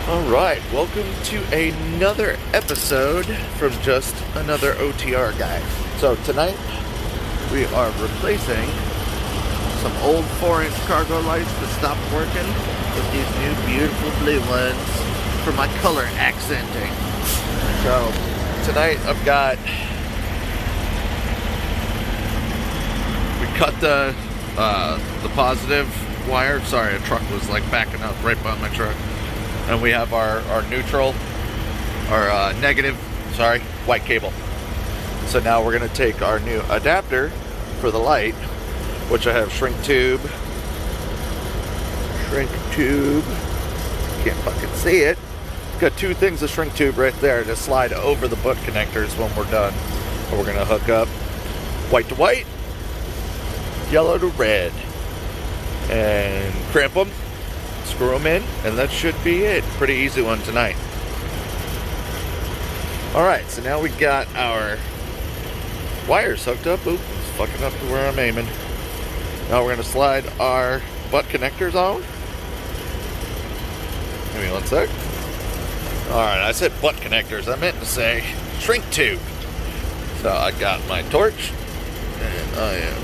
Alright, welcome to another episode from just another OTR guy. So tonight we are replacing some old 4-inch cargo lights that stopped working with these new beautiful blue ones for my color accenting. So tonight I've got, we cut the positive wire. Sorry, a truck was like backing up right by my truck. And we have our neutral, our negative, sorry, white cable. So now we're gonna take our new adapter for the light, which I have shrink tube, can't fucking see it. Got two things of shrink tube right there to slide over the butt connectors when we're done. And we're gonna hook up white to white, yellow to red, and crimp them. Screw them in, and that should be it. Pretty easy one tonight. Alright, so now we got our wires hooked up. Oop, it's fucking up to where I'm aiming. Now we're going to slide our butt connectors on. Give me one sec. Alright, I said butt connectors. I meant to say shrink tube. So I got my torch, and I am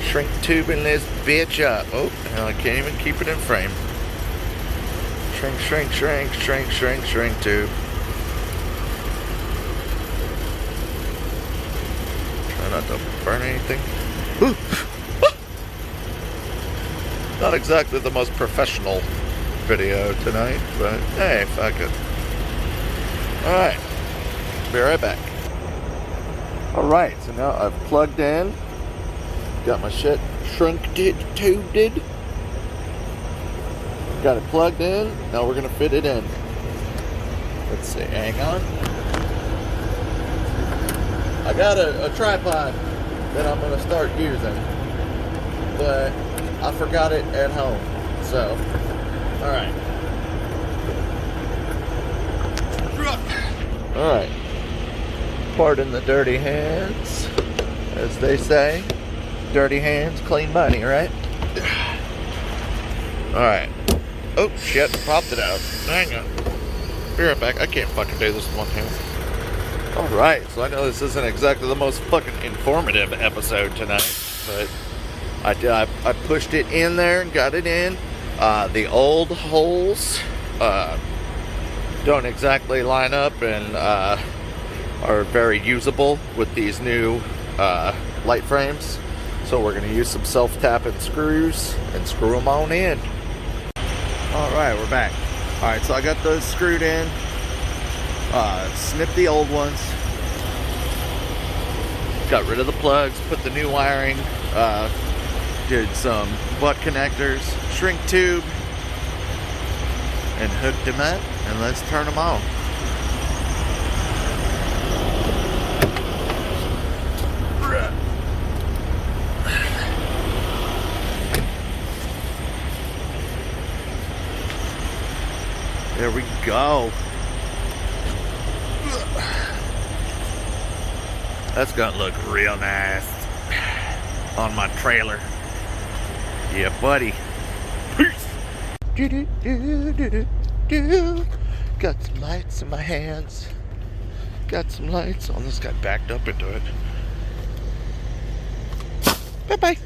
shrink tubing this bitch up. Oh, I can't even keep it in frame. Shrink tube. Try not to burn anything. Not exactly the most professional video tonight, but hey, fuck it. Alright, be right back. Alright, so now I've plugged in. Got my shit tubed. Got it plugged in. Now we're gonna fit it in. Let's see, hang on. I got a tripod that I'm gonna start using, but I forgot it at home. So, alright. Alright. Pardon the dirty hands, as they say. Dirty hands, clean money, right? Alright. Oh, shit. Popped it out. Hang on. Be right back. I can't fucking do this with one hand. Alright, so I know this isn't exactly the most fucking informative episode tonight, but I pushed it in there and got it in. The old holes don't exactly line up and are very usable with these new light frames. So we're going to use some self-tapping screws and screw them on in. Alright, we're back. Alright, so I got those screwed in. Snipped the old ones. Got rid of the plugs, put the new wiring. Did some butt connectors, shrink tube, and hooked them up. And let's turn them on. There we go. That's gonna look real nice on my trailer. Yeah, buddy. Peace. Got some lights in my hands. Got some lights. Almost got backed up into it. Bye-bye.